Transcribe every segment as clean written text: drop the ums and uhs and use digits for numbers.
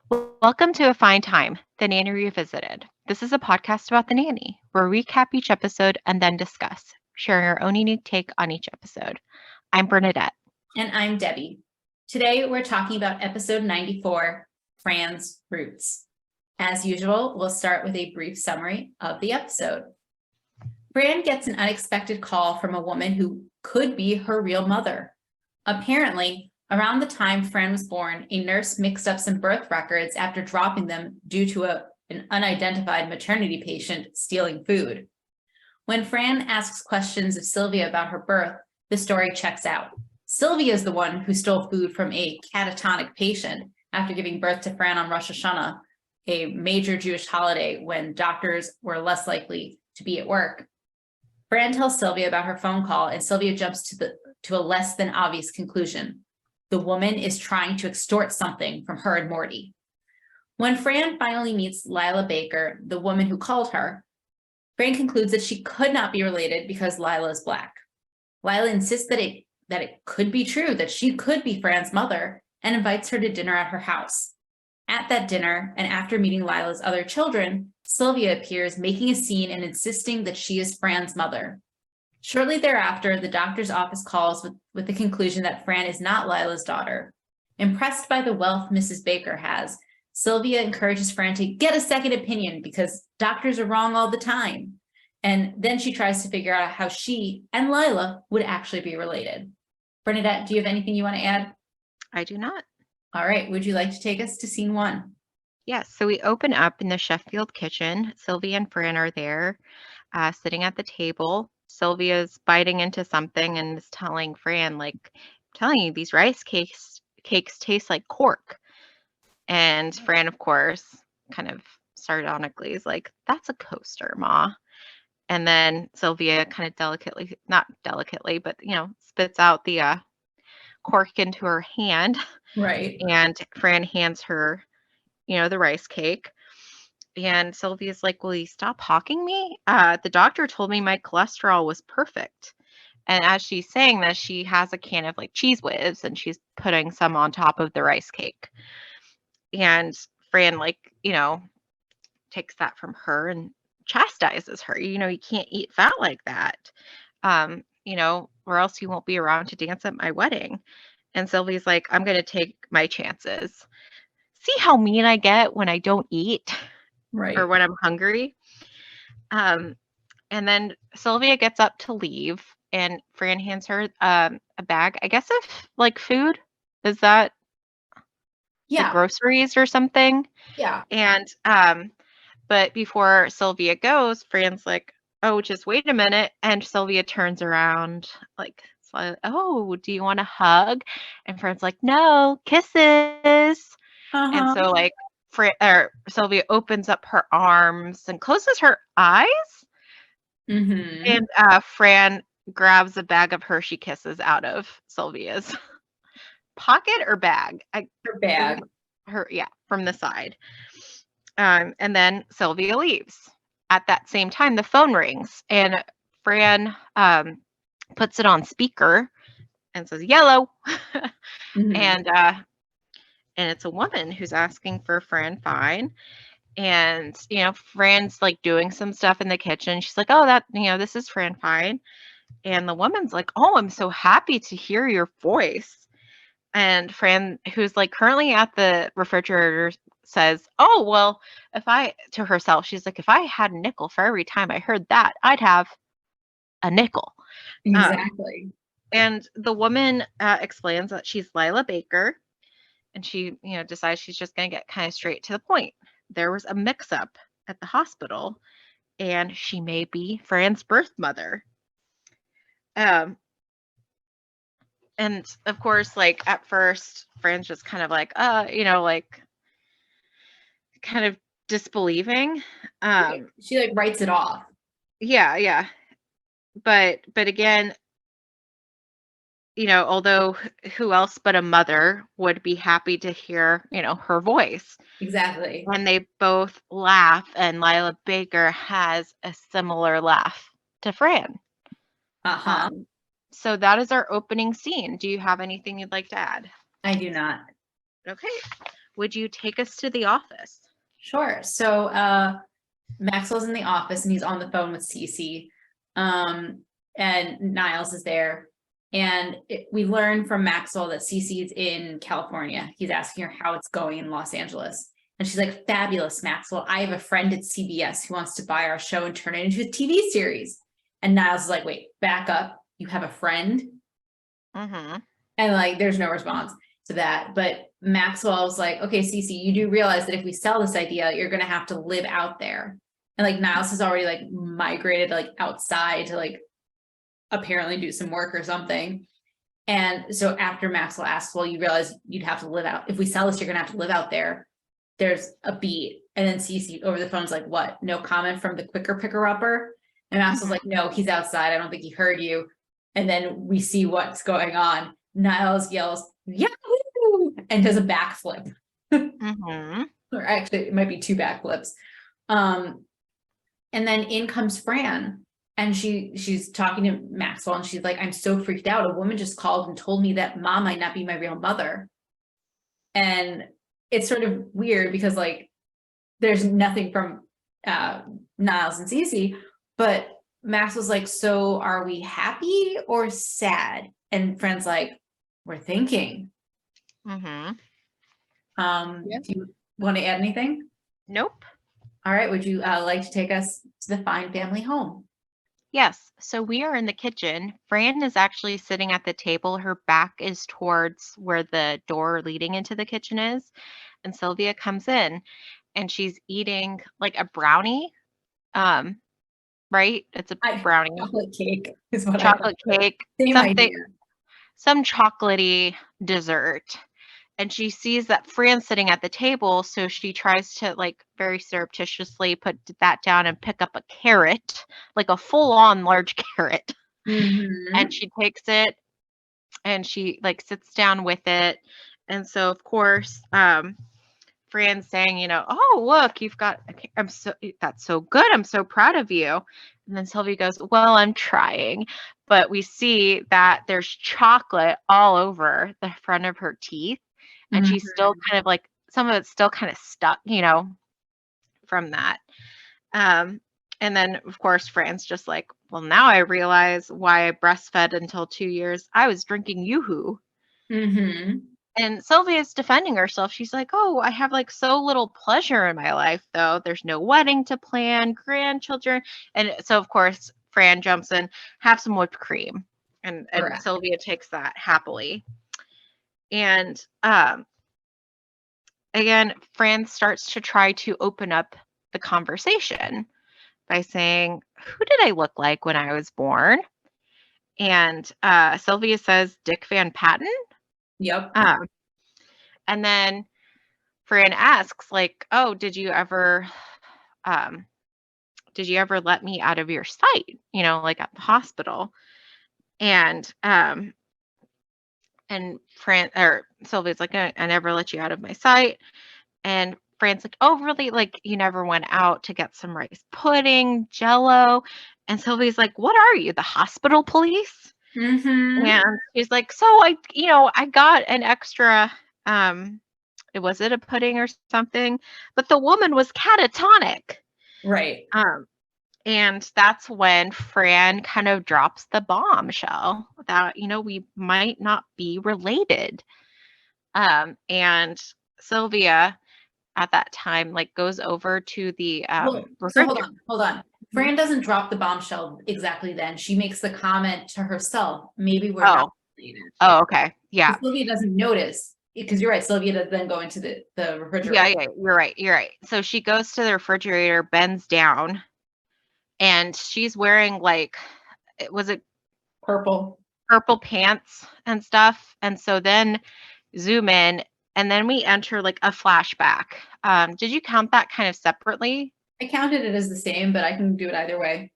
Welcome to A Fine Time, The Nanny Revisited. This is a podcast about the nanny, where we recap each episode and then discuss, sharing our own unique take on each episode. I'm Bernadette. And I'm Debbie. Today we're talking about episode 94, Fran's Roots. As usual, we'll start with a brief summary of the episode. Fran gets an unexpected call from a woman who could be her real mother. Apparently, around the time Fran was born, a nurse mixed up some birth records after dropping them due to an unidentified maternity patient stealing food. When Fran asks questions of Sylvia about her birth, the story checks out. Sylvia is the one who stole food from a catatonic patient after giving birth to Fran on Rosh Hashanah, a major Jewish holiday when doctors were less likely to be at work. Fran tells Sylvia about her phone call, and Sylvia jumps to a less than obvious conclusion. The woman is trying to extort something from her and Morty. When Fran finally meets Lila Baker, the woman who called her, Fran concludes that she could not be related because Lila is Black. Lila insists that it could be true, that she could be Fran's mother, and invites her to dinner at her house. At that dinner, and after meeting Lila's other children, Sylvia appears, making a scene and insisting that she is Fran's mother. Shortly thereafter, the doctor's office calls with the conclusion that Fran is not Lila's daughter. Impressed by the wealth Mrs. Baker has, Sylvia encourages Fran to get a second opinion because doctors are wrong all the time. And then she tries to figure out how she and Lila would actually be related. Bernadette, do you have anything you want to add? I do not. All right. Would you like to take us to scene one? Yes, so we open up in the Sheffield kitchen. Sylvia and Fran are there, sitting at the table. Sylvia's biting into something and is telling Fran, like, I'm telling you, these rice cakes taste like cork. And Fran, of course, kind of sardonically is like, that's a coaster, Ma. And then Sylvia kind of delicately, not delicately, but, spits out the cork into her hand. Right. And Fran hands her, the rice cake. And Sylvia's like, will you stop hawking me? The doctor told me my cholesterol was perfect. And as she's saying this, she has a can of like Cheese Whiz and she's putting some on top of the rice cake. And Fran, takes that from her and chastises her. You can't eat fat like that, or else you won't be around to dance at my wedding. And Sylvie's like, I'm going to take my chances. See how mean I get when I don't eat, Right. or when I'm hungry. And then Sylvia gets up to leave, and Fran hands her a bag, I guess, of like food. Is that like groceries or something? Yeah. And but before Sylvia goes, Fran's like, oh, just wait a minute. And Sylvia turns around like, oh, do you want a hug? And Fran's like, no, kisses. And so like Sylvia opens up her arms and closes her eyes. Mm-hmm. And Fran grabs a bag of Hershey Kisses out of Sylvia's pocket or bag. Her bag. From the side. And then Sylvia leaves. At that same time, the phone rings, and Fran puts it on speaker and says, yellow. Mm-hmm. And it's a woman who's asking for Fran Fine. And, Fran's like doing some stuff in the kitchen. She's like, oh, this is Fran Fine. And the woman's like, oh, I'm so happy to hear your voice. And Fran, who's like currently at the refrigerator, says, oh, well, to herself, she's like, if I had a nickel for every time I heard that, I'd have a nickel. Exactly. And the woman explains that she's Lila Baker, and she, decides she's just going to get kind of straight to the point. There was a mix-up at the hospital, and she may be Fran's birth mother. And of course, like at first, Fran's just kind of like, kind of disbelieving. She like writes it off. Yeah. But again, although who else but a mother would be happy to hear, her voice. Exactly. And they both laugh, and Lila Baker has a similar laugh to Fran. So that is our opening scene. Do you have anything you'd like to add? I do not. Okay. would you take us to the office? Sure. So Maxwell's in the office and he's on the phone with Cece. And Niles is there. And we learn from Maxwell that Cece's in California. He's asking her how it's going in Los Angeles. And she's like, fabulous, Maxwell. I have a friend at CBS who wants to buy our show and turn it into a TV series. And Niles is like, wait, back up. You have a friend? Mm-hmm. And like, there's no response to that. But Maxwell was like, okay, Cece, you do realize that if we sell this idea, you're going to have to live out there. And like Niles has already like migrated like outside to like apparently do some work or something. And so after Maxwell asks, well, you realize you'd have to live out. If we sell this, you're going to have to live out there. There's a beat. And then Cece over the phone's like, what? No comment from the quicker picker upper? And Maxwell's like, no, he's outside. I don't think he heard you. And then we see what's going on. Niles yells, Yahoo! And does a backflip. Mm-hmm. Or actually, it might be 2 backflips. And then in comes Fran. And she's talking to Maxwell and she's like, I'm so freaked out. A woman just called and told me that Mom might not be my real mother. And it's sort of weird because like there's nothing from Niles and Cece, but Max was like, so are we happy or sad? And Fran's like, we're thinking. Mm-hmm. Do you want to add anything? Nope. All right. Would you like to take us to the fine family home? Yes. So we are in the kitchen. Fran is actually sitting at the table. Her back is towards where the door leading into the kitchen is. And Sylvia comes in and she's eating like a brownie. Right? It's a brownie. Chocolate cake is what chocolate cake. Same something idea. Some chocolatey dessert. And she sees that Fran's sitting at the table, so she tries to like very surreptitiously put that down and pick up a carrot, like a full-on large carrot. Mm-hmm. And she takes it and she like sits down with it. And so of course, Fran's saying, you know, oh, look, you've got, that's so good. I'm so proud of you. And then Sylvia goes, well, I'm trying. But we see that there's chocolate all over the front of her teeth. And she's still kind of like, some of it's still kind of stuck, you know, from that. And then, of course, Fran's just like, well, now I realize why I breastfed until 2 years. I was drinking Yoo-hoo. Mm-hmm. And Sylvia's defending herself. She's like, oh, I have like so little pleasure in my life, though. There's no wedding to plan, grandchildren. And so, of course, Fran jumps in, have some whipped cream. And Sylvia takes that happily. And again, Fran starts to try to open up the conversation by saying, who did I look like when I was born? And Sylvia says, Dick Van Patten. Yep. And then Fran asks, like, oh, did you ever let me out of your sight, you know, like at the hospital? And Fran or Sylvia's like, I never let you out of my sight. And Fran's like, oh, really? Like, you never went out to get some rice pudding, Jello? And Sylvia's like, what are you, the hospital police? Mm-hmm. And she's like, so I got an extra, was it a pudding or something? But the woman was catatonic. Right. And that's when Fran kind of drops the bombshell that, you know, we might not be related. And Sylvia at that time, like, goes over to the so hold on. Fran doesn't drop the bombshell exactly then. She makes the comment to herself. Maybe we're not related. Oh, okay. Yeah. Sylvia doesn't notice because you're right. Sylvia does then go into the refrigerator. Yeah, you're right. So she goes to the refrigerator, bends down, and she's wearing like, was it purple pants and stuff? And so then zoom in, and then we enter like a flashback. Did you count that kind of separately? I counted it as the same, but I can do it either way.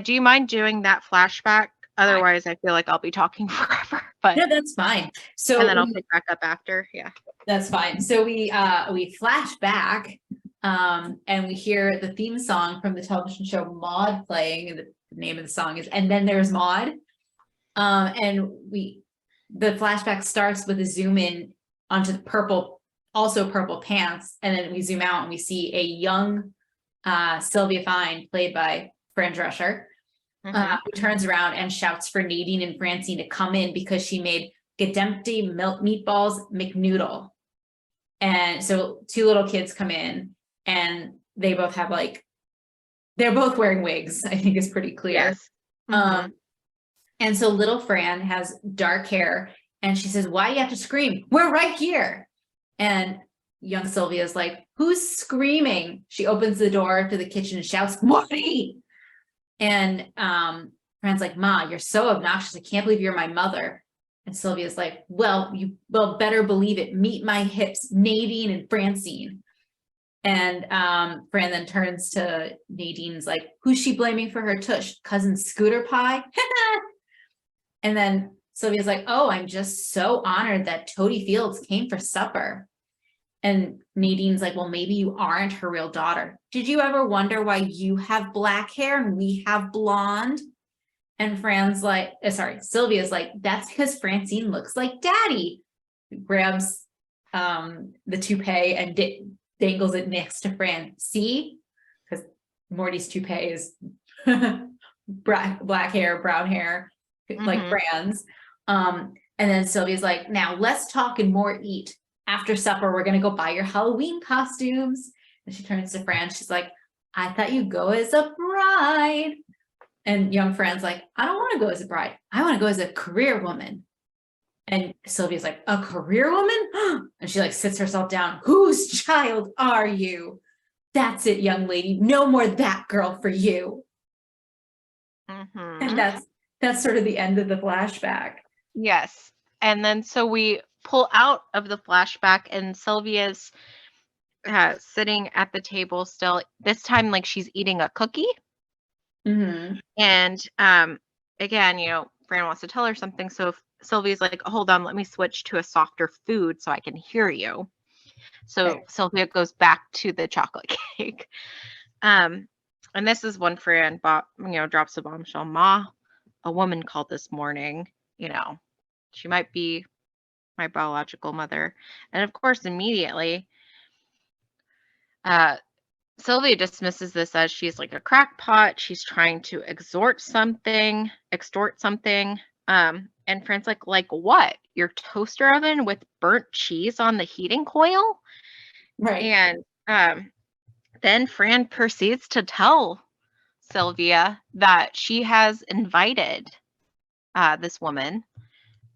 Do you mind doing that flashback? Otherwise, I feel like I'll be talking forever. But no, that's fine. So and then I'll pick back up after. Yeah, that's fine. So we flash back, and we hear the theme song from the television show Maude playing. The name of the song is "And Then There's Maude," and the flashback starts with a zoom in onto the purple also purple pants. And then we zoom out and we see a young Sylvia Fine, played by Fran Drescher, who turns around and shouts for Nadine and Francine to come in because she made Gedempty milk meatballs McNoodle. And so two little kids come in and they both have like, they're both wearing wigs, I think is pretty clear. Yes. And so little Fran has dark hair and she says, why do you have to scream? We're right here. And young Sylvia is like, who's screaming? She opens the door to the kitchen and shouts, Marty! And Fran's like, Ma, you're so obnoxious. I can't believe you're my mother. And Sylvia's like, well, you better believe it. Meet my hips, Nadine and Francine. And Fran then turns to Nadine's like, who's she blaming for her tush? Cousin Scooter Pie? And then Sylvia's like, oh, I'm just so honored that Toady Fields came for supper. And Nadine's like, well, maybe you aren't her real daughter. Did you ever wonder why you have black hair and we have blonde? And Fran's like, Sylvia's like, that's because Francine looks like daddy. Grabs the toupee and dangles it next to Fran. See? Because Morty's toupee is black hair, brown hair, like Fran's. And then Sylvia's like, now let's talk and more eat. After supper, we're going to go buy your Halloween costumes. And she turns to Fran. She's like, I thought you'd go as a bride. And young Fran's like, I don't want to go as a bride. I want to go as a career woman. And Sylvia's like, a career woman? And she like sits herself down. Whose child are you? That's it, young lady. No more that girl for you. And that's sort of the end of the flashback. Yes. And then so we pull out of the flashback and Sylvia's sitting at the table still, this time like she's eating a cookie. And again, you know, Fran wants to tell her something, so Sylvia's like, hold on, let me switch to a softer food so I can hear you. So Sylvia goes back to the chocolate cake. And this is when Fran drops a bombshell. Ma, a woman called this morning, you know, she might be my biological mother. And of course, immediately, Sylvia dismisses this as she's like a crackpot. She's trying to extort something. And Fran's like what? Your toaster oven with burnt cheese on the heating coil? Right. And then Fran proceeds to tell Sylvia that she has invited this woman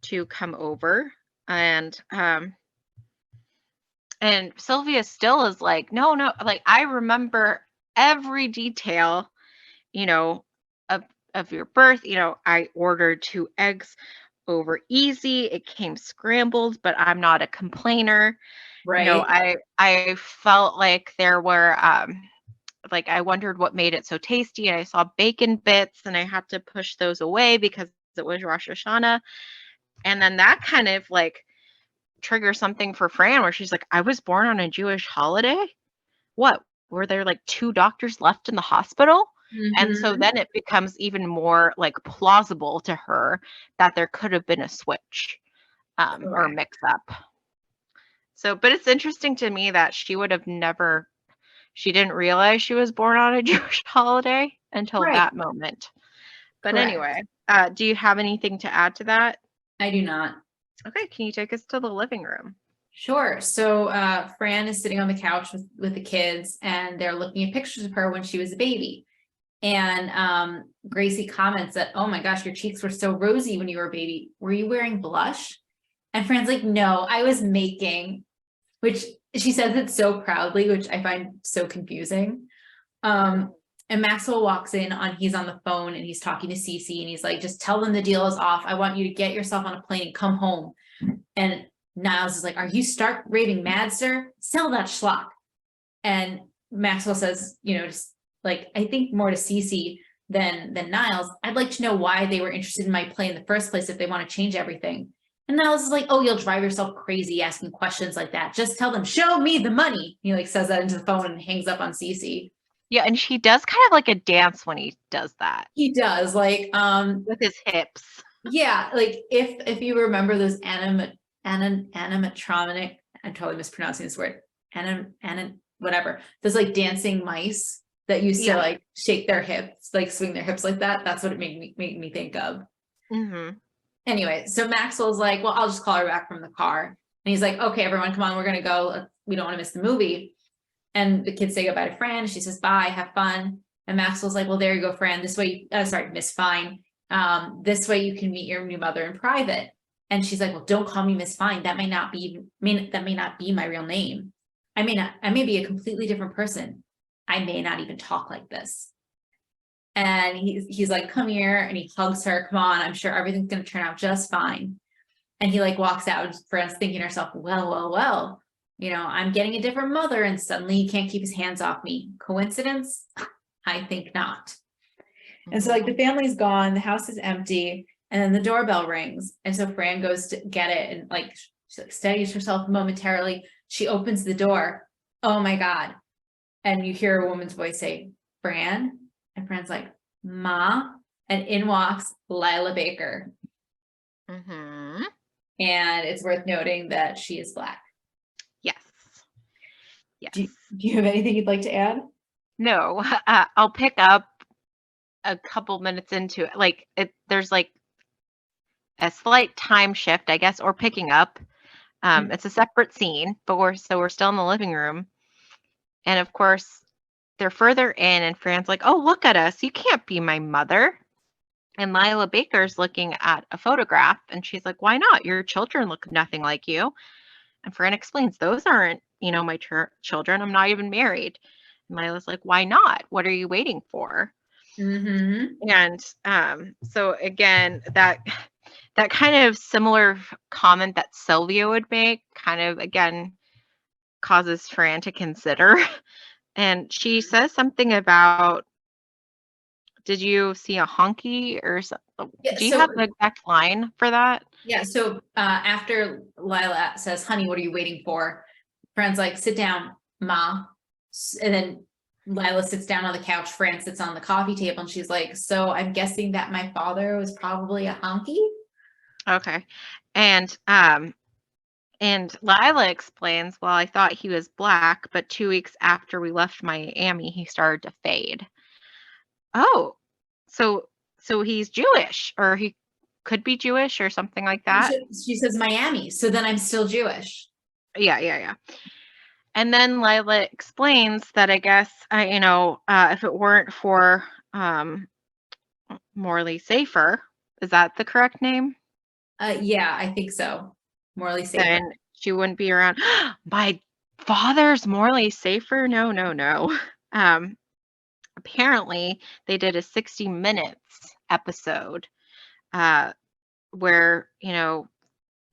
to come over, and Sylvia still is like, no, like I remember every detail, you know, of your birth. You know, I ordered 2 eggs over easy. It came scrambled, but I'm not a complainer. Right. You know, I felt like there were like I wondered what made it so tasty. And I saw bacon bits and I had to push those away because it was Rosh Hashanah. And then that kind of like trigger something for Fran where she's like, I was born on a Jewish holiday? What? Were there like 2 doctors left in the hospital? And so then it becomes even more like plausible to her that there could have been a switch or mix up. So, but it's interesting to me that she didn't realize she was born on a Jewish holiday until that moment. But anyway, do you have anything to add to that? I do not. Okay, can you take us to the living room? Sure. So Fran is sitting on the couch with the kids and they're looking at pictures of her when she was a baby. And Gracie comments that, oh my gosh, your cheeks were so rosy when you were a baby. Were you wearing blush? And Fran's like, no, I was making, which she says it so proudly, which I find so confusing. And Maxwell walks in he's on the phone and he's talking to Cece and he's like, just tell them the deal is off. I want you to get yourself on a plane and come home. And Niles is like, are you stark raving mad, sir? Sell that schlock. And Maxwell says, you know, just like, I think more to Cece than Niles. I'd like to know why they were interested in my play in the first place if they want to change everything. And Niles is like, oh, you'll drive yourself crazy asking questions like that. Just tell them, show me the money. He like says that into the phone and hangs up on Cece. Yeah, and he does kind of like a dance when he does that. He does, like with his hips. Yeah, like if you remember those animatronic I'm totally mispronouncing this word, and whatever, those like dancing mice that used to like shake their hips, like swing their hips like that. That's what it made me think of. Mm-hmm. Anyway, so Maxwell's like, well, I'll just call her back from the car. And he's like, okay, everyone, come on, we're gonna go. We don't want to miss the movie. And the kids say goodbye to Fran. She says, bye, have fun. And Maxwell's like, well, there you go, Fran. This way, sorry, Miss Fine. This way you can meet your new mother in private. And she's like, well, don't call me Miss Fine. That may not be my real name. I may be a completely different person. I may not even talk like this. And he's like, come here, and he hugs her. Come on, I'm sure everything's gonna turn out just fine. And he like walks out, and Fran's thinking to herself, well, I'm getting a different mother, and suddenly he can't keep his hands off me. Coincidence? I think not. And so like the family's gone, the house is empty, and then the doorbell rings. And so Fran goes to get it, and like she like steadies herself momentarily. She opens the door. Oh my God. And you hear a woman's voice say, Fran. And Fran's like, Ma. And in walks Lila Baker. Mm-hmm. And it's worth noting that she is Black. Yes. Yes. Do you have anything you'd like to add? No, I'll pick up a couple minutes into it. Like there's like a slight time shift, I guess, or picking up. It's a separate scene, but we're still in the living room. And of course, they're further in, and Fran's like, oh, look at us. You can't be my mother. And Lila Baker's looking at a photograph, and she's like, why not? Your children look nothing like you. And Fran explains, those aren't, my children. I'm not even married. And Lila's like, why not? What are you waiting for? Mm-hmm. And so again, that kind of similar comment that Sylvia would make kind of, again, causes Fran to consider. And she says something about, did you see a honky or something? Yeah, do you have the exact line for that? Yeah, so after Lila says, honey, what are you waiting for? Fran's like, sit down, Ma. And then Lila sits down on the couch. Fran sits on the coffee table, and she's like, so I'm guessing that my father was probably a honky? Okay. And Lila explains, well, I thought he was Black, but 2 weeks after we left Miami, he started to fade. Oh, so he's Jewish, or he could be Jewish or something like that. She says Miami, so then I'm still Jewish. Yeah. And then Lila explains that I guess, if it weren't for Morley Safer, is that the correct name? Yeah, I think so. Morley Safer. Then she wouldn't be around. My father's Morley Safer? No. Apparently, they did a 60 Minutes episode where,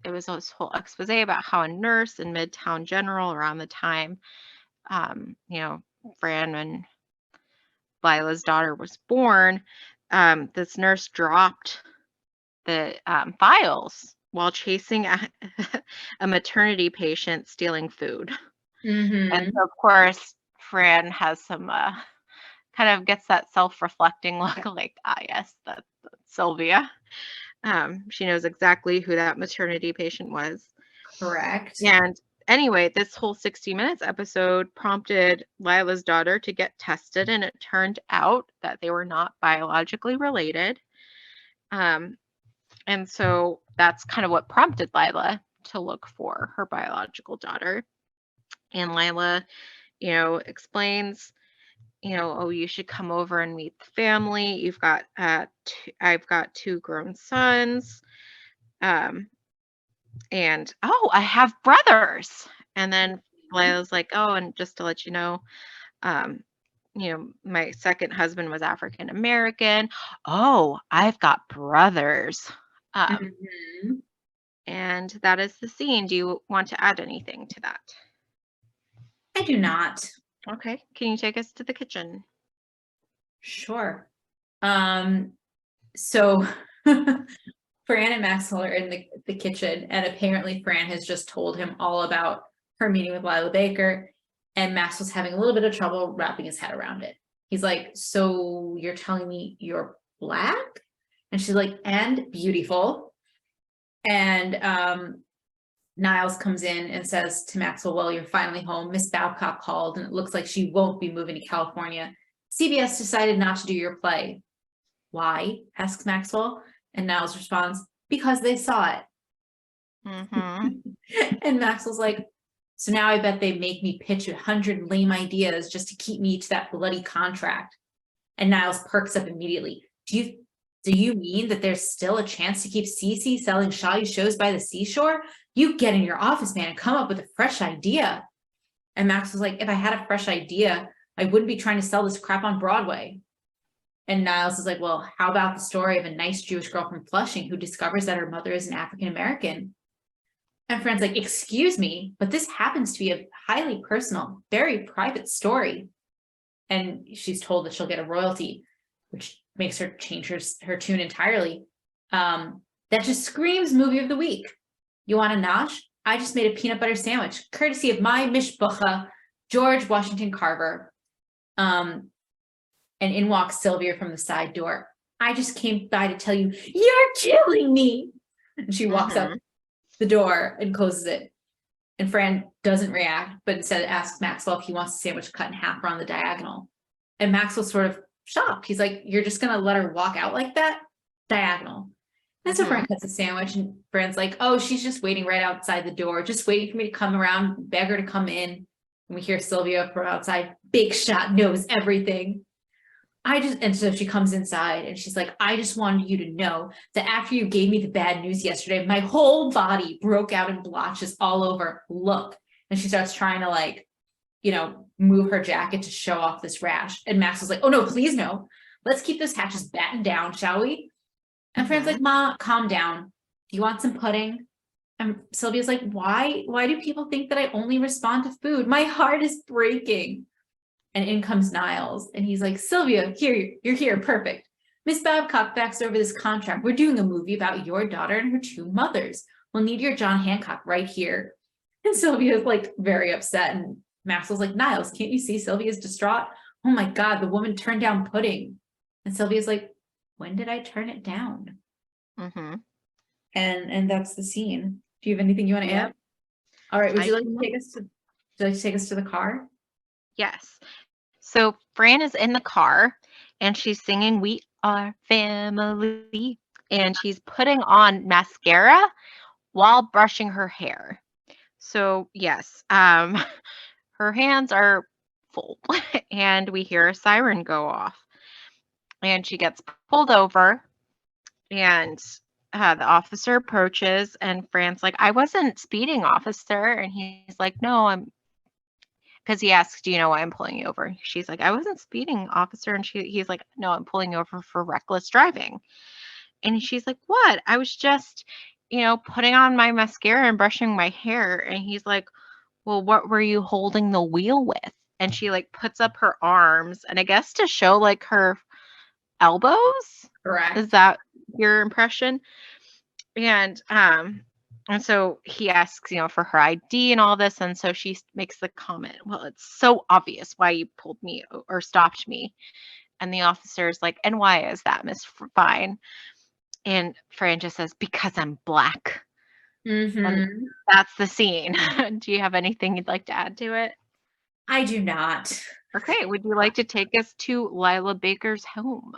it was this whole expose about how a nurse in Midtown General around the time, Fran and Lila's daughter was born, this nurse dropped the files while chasing a maternity patient stealing food. Mm-hmm. And so, of course, Fran has some kind of gets that self-reflecting look like, yes, that's Sylvia. She knows exactly who that maternity patient was. Correct. And anyway, this whole 60 Minutes episode prompted Lila's daughter to get tested, and it turned out that they were not biologically related. And so that's kind of what prompted Lila to look for her biological daughter. And Lila, explains, oh, you should come over and meet the family. You've got, I've got 2 grown sons. And, oh, I have brothers. And then Lila's like, oh, and just to let you know, my second husband was African American. Oh, I've got brothers. Mm-hmm. And that is the scene. Do you want to add anything to that? I do not. Okay. Can you take us to the kitchen? Sure. So Fran and Maxwell are in the kitchen, and apparently Fran has just told him all about her meeting with Lila Baker, and Maxwell's having a little bit of trouble wrapping his head around it. He's like, so you're telling me you're Black? And she's like, and beautiful. And Niles comes in and says to Maxwell, well, you're finally home. Miss Babcock called and it looks like she won't be moving to California. CBS decided not to do your play. Why? Asks Maxwell. And Niles responds, because they saw it. And Maxwell's like, so now I bet they make me pitch 100 lame ideas just to keep me to that bloody contract. And Niles perks up immediately. Do you mean that there's still a chance to keep Cece selling shoddy shows by the seashore? You get in your office, man, and come up with a fresh idea. And Max was like, if I had a fresh idea, I wouldn't be trying to sell this crap on Broadway. And Niles is like, well, how about the story of a nice Jewish girl from Flushing who discovers that her mother is an African-American? And Fran's like, excuse me, but this happens to be a highly personal, very private story. And she's told that she'll get a royalty, which makes her change her tune entirely. That just screams movie of the week. You want a nosh? I just made a peanut butter sandwich, courtesy of my mishpucha, George Washington Carver. And in walks Sylvia from the side door. I just came by to tell you, you're killing me. And she walks up the door and closes it. And Fran doesn't react, but instead asks Maxwell if he wants the sandwich cut in half around the diagonal. And Maxwell's sort of shocked. He's like, you're just going to let her walk out like that? Diagonal. And so Fran cuts the sandwich and Fran's like, oh, she's just waiting right outside the door, just waiting for me to come around, beg her to come in. And we hear Sylvia from outside, big shot, knows everything. And so she comes inside and she's like, I just wanted you to know that after you gave me the bad news yesterday, my whole body broke out in blotches all over. Look. And she starts trying to like, move her jacket to show off this rash. And Max was like, oh no, please no. Let's keep those hatches battened down, shall we? And Fran's like, Ma, calm down. Do you want some pudding? And Sylvia's like, why do people think that I only respond to food? My heart is breaking. And in comes Niles. And he's like, Sylvia, here, you're here. Perfect. Miss Babcock faxed over this contract. We're doing a movie about your daughter and her two mothers. We'll need your John Hancock right here. And Sylvia's like very upset. And Maxwell's like, Niles, can't you see Sylvia's distraught? Oh my God, the woman turned down pudding. And Sylvia's like, when did I turn it down? And that's the scene. Do you have anything you want to add? All right. Would you like to take us to the car? Yes. So Fran is in the car and she's singing We Are Family, and she's putting on mascara while brushing her hair. So yes, her hands are full and we hear a siren go off and she gets pulled over and the officer approaches and Fran's like, I wasn't speeding, officer. And he's like, no, because he asks, do you know why I'm pulling you over? She's like, I wasn't speeding, officer. And he's like, no, I'm pulling you over for reckless driving. And she's like, what? I was just, putting on my mascara and brushing my hair. And he's like, well, what were you holding the wheel with? And she like puts up her arms and I guess to show like her elbows. Correct. Is that your impression? And so he asks, for her ID and all this. And so she makes the comment, well, it's so obvious why you pulled me or stopped me. And the officer's like, and why is that, Miss Fine? And Fran just says, because I'm black. And that's the scene. Do you have anything you'd like to add to it? I do not. Okay. Would you like to take us to Lila Baker's home?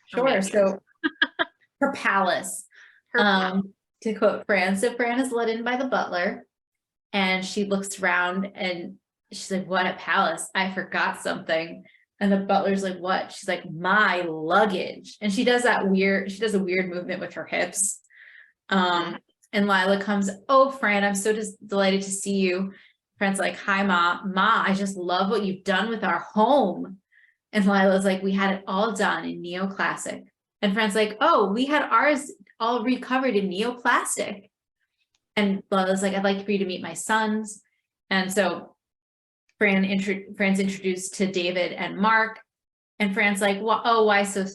Sure. So her palace. To quote Fran, so Fran is let in by the butler and she looks around and she's like, what a palace. I forgot something. And the butler's like, what? She's like, my luggage. And she does a weird movement with her hips. And Lila comes, oh, Fran, I'm so delighted to see you. Fran's like, hi, Ma. Ma, I just love what you've done with our home. And Lila's like, we had it all done in neoclassic. And Fran's like, oh, we had ours all recovered in neoplastic. And Lila's like, I'd like for you to meet my sons. And so Fran's introduced to David and Mark. And Fran's like, well, oh, why so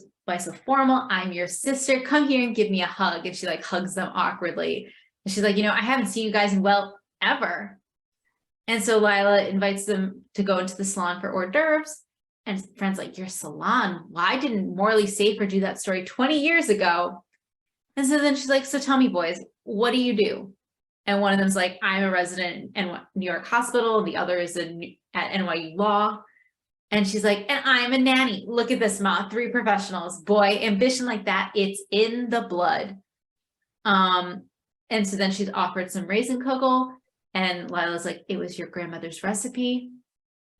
formal? I'm your sister. Come here and give me a hug. And she like hugs them awkwardly. And she's like, I haven't seen you guys in ever. And so Lila invites them to go into the salon for hors d'oeuvres. And Fran's like, your salon? Why didn't Morley Safer do that story 20 years ago? And so then she's like, so tell me, boys, what do you do? And one of them's like, I'm a resident in New York Hospital. The other is at NYU Law. And she's like, and I'm a nanny. Look at this, Ma. 3 professionals. Boy, ambition like that, it's in the blood. And so then she's offered some raisin kugel, and Lila's like, it was your grandmother's recipe.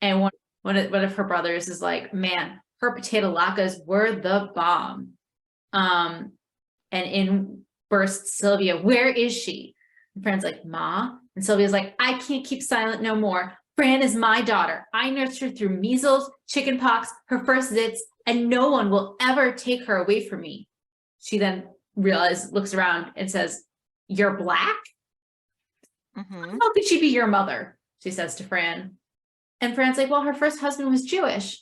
And one of her brothers is like, man, her potato latkes were the bomb. And in bursts Sylvia, where is she? And Fran's like, Ma. And Sylvia's like, I can't keep silent no more. Fran is my daughter. I nursed her through measles, chickenpox, her first zits, and no one will ever take her away from me. She then looks around and says, you're Black? Mm-hmm. How could she be your mother? She says to Fran. And Fran's like, well, her first husband was Jewish.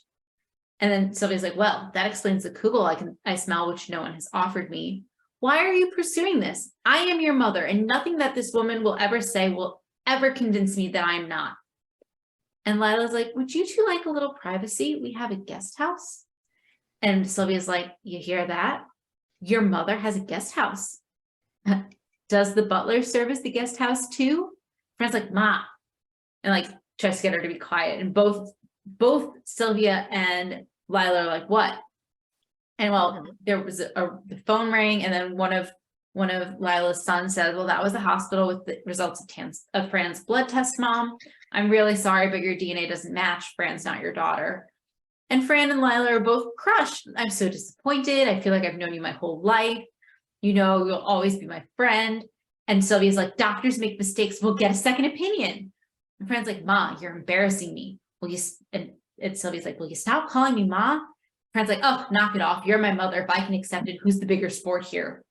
And then Sylvia's like, well, that explains the kugel I smell, which no one has offered me. Why are you pursuing this? I am your mother, and nothing that this woman will ever say will ever convince me that I'm not. And Lila's like, would you two like a little privacy? We have a guest house. And Sylvia's like, you hear that? Your mother has a guest house. Does the butler serve as the guest house too? Fran's like, Ma. And like tries to get her to be quiet. And both Sylvia and Lila are like, what? And well, there was the phone rang, and then one of Lila's sons said, well, that was the hospital with the results of Fran's blood test, Mom. I'm really sorry, but your DNA doesn't match. Fran's not your daughter. And Fran and Lila are both crushed. I'm so disappointed. I feel like I've known you my whole life. You know, you'll always be my friend. And Sylvia's like, doctors make mistakes. We'll get a second opinion. And Fran's like, Ma, you're embarrassing me. Will you? And Sylvia's like, will you stop calling me Ma? Fran's like, oh, knock it off. You're my mother. If I can accept it, who's the bigger sport here?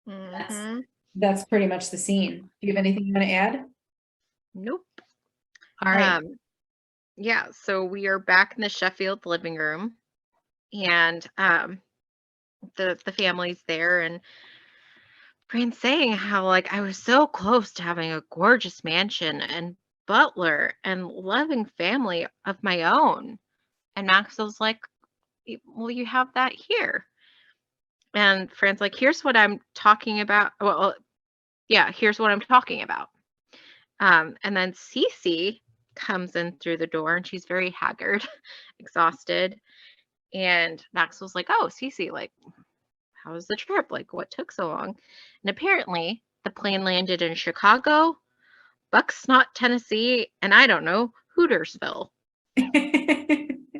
Mm-hmm. That's pretty much the scene. Do you have anything you want to add? Nope. All right. Yeah, so we are back in the Sheffield living room, and the family's there, and Fran's saying how like I was so close to having a gorgeous mansion and butler and loving family of my own. And Maxwell's like, well, you have that here. And Fran's like, here's what I'm talking about. Well, yeah, here's what I'm talking about. And then Cece comes in through the door, and she's very haggard, exhausted. And Maxwell's like, oh, Cece, like, how was the trip? Like, what took so long? And apparently the plane landed in Chicago, Bucksnot, Tennessee, and I don't know, Hootersville.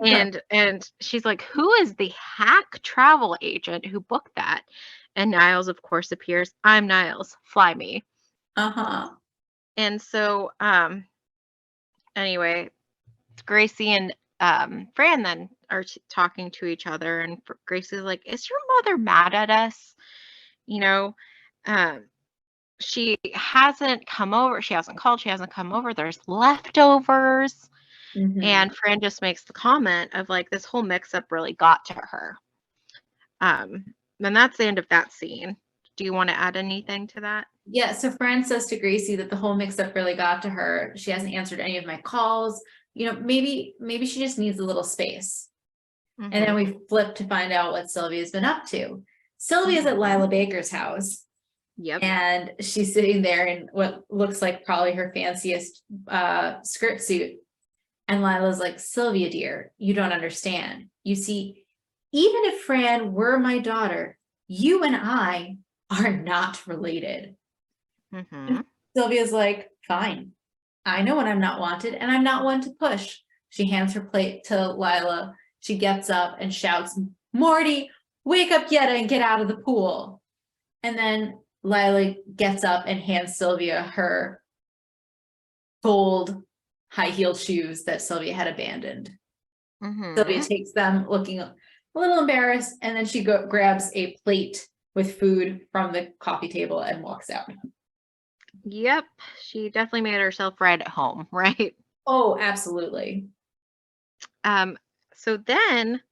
And she's like, who is the hack travel agent who booked that? And Niles, of course, appears. I'm Niles. Fly me. Uh-huh. And so, anyway, Gracie and Fran then are talking to each other, and Gracie's like, is your mother mad at us? You know, she hasn't come over. She hasn't called. She hasn't come over. There's leftovers. Mm-hmm. And Fran just makes the comment of like, this whole mix-up really got to her. And that's the end of that scene. Do you want to add anything to that? Yeah, so Fran says to Gracie that the whole mix-up really got to her. She hasn't answered any of my calls. You know, maybe she just needs a little space. Mm-hmm. And then we flip to find out what Sylvia's been up to. Sylvia's at Lila Baker's house. Yep. And she's sitting there in what looks like probably her fanciest skirt suit. And Lila's like, Sylvia, dear, you don't understand. You see, even if Fran were my daughter, you and I are not related. Mm-hmm. Sylvia's like, fine. I know when I'm not wanted, and I'm not one to push. She hands her plate to Lila. She gets up and shouts, Morty, wake up Yetta and get out of the pool. And then Lila gets up and hands Sylvia her gold high-heeled shoes that Sylvia had abandoned. Mm-hmm. Sylvia takes them looking a little embarrassed, and then she grabs a plate with food from the coffee table and walks out. Yep. She definitely made herself right at home, right? Oh, absolutely. So then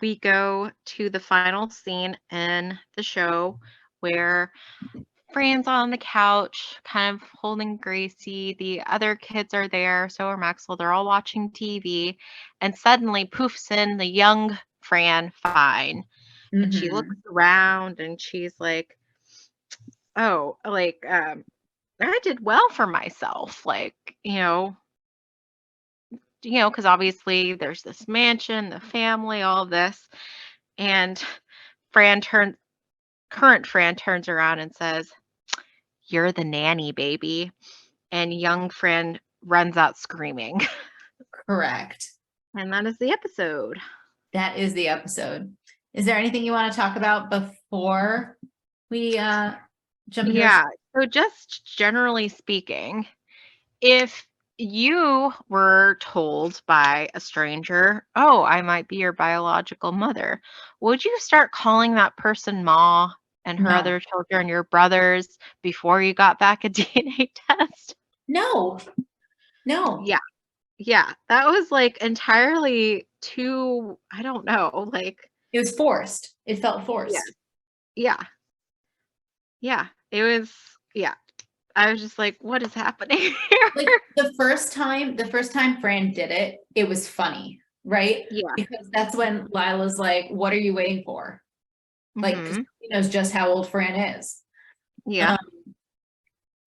we go to the final scene in the show where Fran's on the couch, kind of holding Gracie. The other kids are there, so are Maxwell. They're all watching TV, and suddenly poofs in the young Fran Fine. And she looks around, and she's like, oh, like, I did well for myself. Like, because obviously there's this mansion, the family, all this. And Fran turns, current Fran turns around and says, "You're the nanny, baby." And young Fran runs out screaming. Correct. And that is the episode. That is the episode. Is there anything you want to talk about before we jump into our Yeah. So, just generally speaking, if you were told by a stranger, "Oh, I might be your biological mother," would you start calling that person Ma and her No, other children your brothers before you got back a DNA test? no, no. Yeah. Yeah. That was like entirely too, I don't know, like, It was forced. It felt yeah. forced. Yeah. Yeah. It was, yeah. I was just like, what is happening here? Like the first time Fran did it, it was funny, right? Yeah. Because that's when Lila's like, "What are you waiting for?" Like, 'cause Hmm. she knows just how old Fran is. Yeah. Um,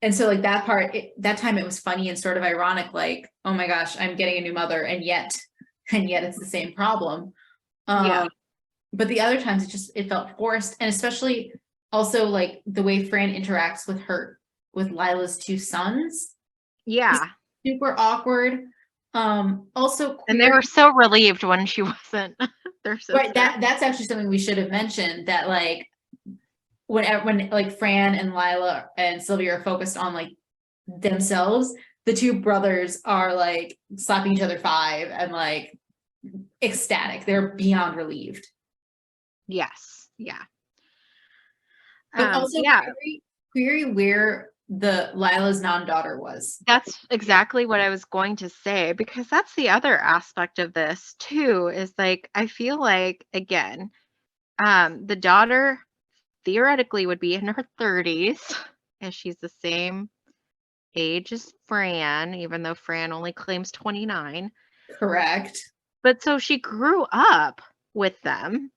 and so like that part, that time it was funny and sort of ironic, like, "Oh my gosh, I'm getting a new mother," and yet it's the same problem. Yeah. But the other times it felt forced, and especially also like the way Fran interacts with Lila's two sons is Yeah. super awkward. Also And they queer, were so relieved when she wasn't their right? sister. That's actually something we should have mentioned, that like when like Fran and Lila and Sylvia are focused on like themselves, the two brothers are like slapping each other five and like ecstatic. They're beyond relieved. Yes. Yeah. But also Yeah, query where the Lila's non-daughter was. that's exactly what I was going to say because that's the other aspect of this too, is like I feel like again, the daughter theoretically would be in her 30s, and she's the same age as Fran, even though Fran only claims 29. Correct. But so she grew up with them.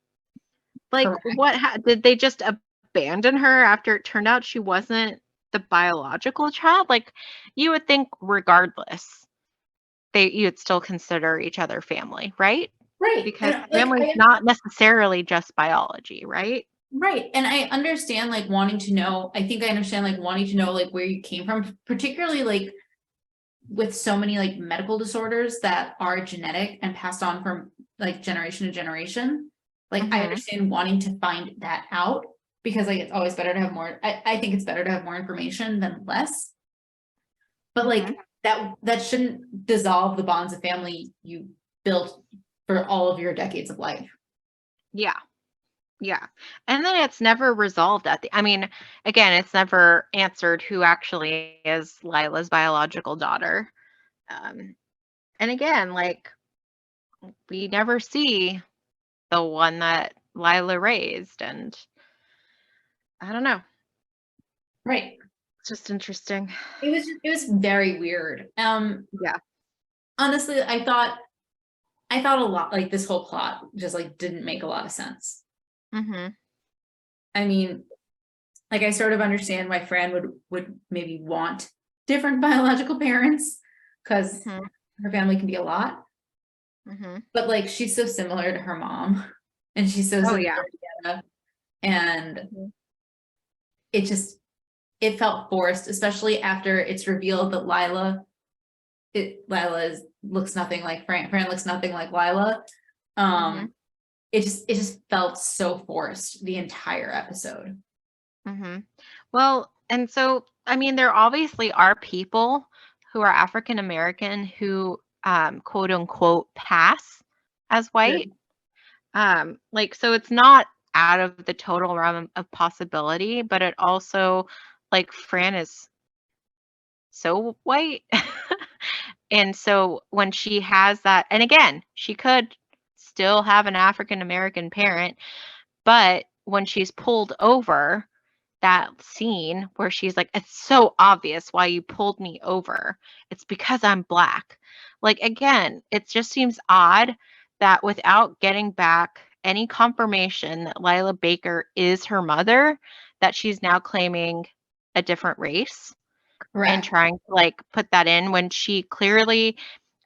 Like, Correct. what did they just abandon her after it turned out she wasn't the biological child? Like, you would think regardless, you'd still consider each other family, right? Right. Because And like family's not necessarily just biology, right? right. And I understand like wanting to know, I think I understand like wanting to know like where you came from, particularly like with so many like medical disorders that are genetic and passed on from like generation to generation. Like I Mhm. understand wanting to find that out, because like it's always better to have more. I think it's better to have more information than less. But Mhm. like that shouldn't dissolve the bonds of family you built for all of your decades of life. Yeah. Yeah. And then it's never resolved I mean, again, it's never answered who actually is Lila's biological daughter. Um, and again, like we never see the one that Lila raised, and I don't know. Right. It's just interesting. It was very weird. Yeah. Honestly, I thought a lot like this whole plot just like didn't make a lot of sense. Mhm. I mean, like I sort of understand why Fran would maybe want different biological parents, because Mhm. her family can be a lot, Mhm. but like she's so similar to her mom and she's so Oh similar yeah. to Anna, and Mhm. it just it felt forced, especially after it's revealed that Lila looks nothing like Fran. Fran looks nothing like Lila. Mhm. Um, it just felt so forced the entire episode. Mhm. Well, and so I mean, there obviously are people who are African American who quote unquote pass as white. Like so it's not out of the total realm of possibility, but it also like Fran is so white. And so when she has that, and again, she could still have an African American parent, but when she's pulled over, that scene where she's like, "It's so obvious why you pulled me over. It's because I'm black." Like, again, it just seems odd that without getting back any confirmation that Lila Baker is her mother, that she's now claiming a different race and Correct. trying to like put that in when she clearly,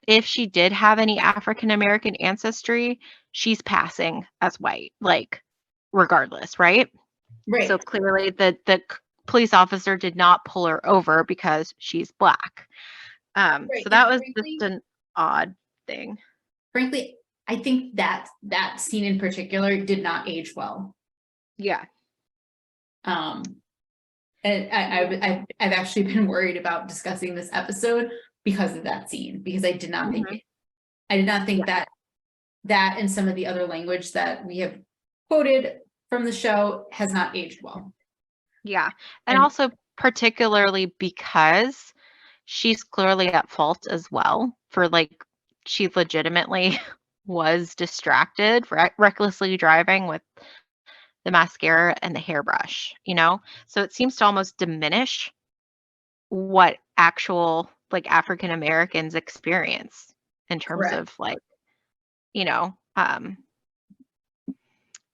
if she did have any African American ancestry, she's passing as white, like regardless, right? So Right. clearly the police officer did not pull her over because she's black. Right. So And that was just frankly, an odd thing. I think that scene in particular did not age well. Yeah. Um, and I've actually been worried about discussing this episode because of that scene, because I did not think Mhm. Yeah. that and some of the other language that we have quoted from the show has not aged well. Yeah. And And also particularly because she's clearly at fault as well for like she legitimately was distracted, recklessly driving with the mascara and the hairbrush, you know? So it seems to almost diminish what actual like African Americans experience in terms correct. of like, you know,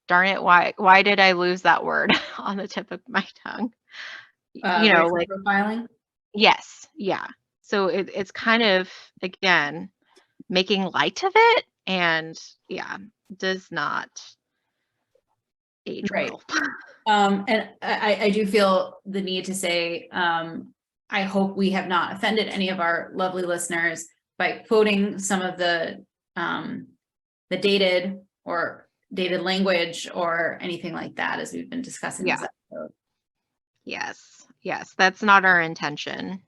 darn it, why did I lose that word on the tip of my tongue? You know, Racial like profiling. yes, yeah. So it's kind of again making light of it and yeah, does not age Right. well. And I do feel the need to say, I hope we have not offended any of our lovely listeners by quoting some of the dated language or anything like that as we've been discussing this Yeah. episode. Yes. Yes. That's not our intention.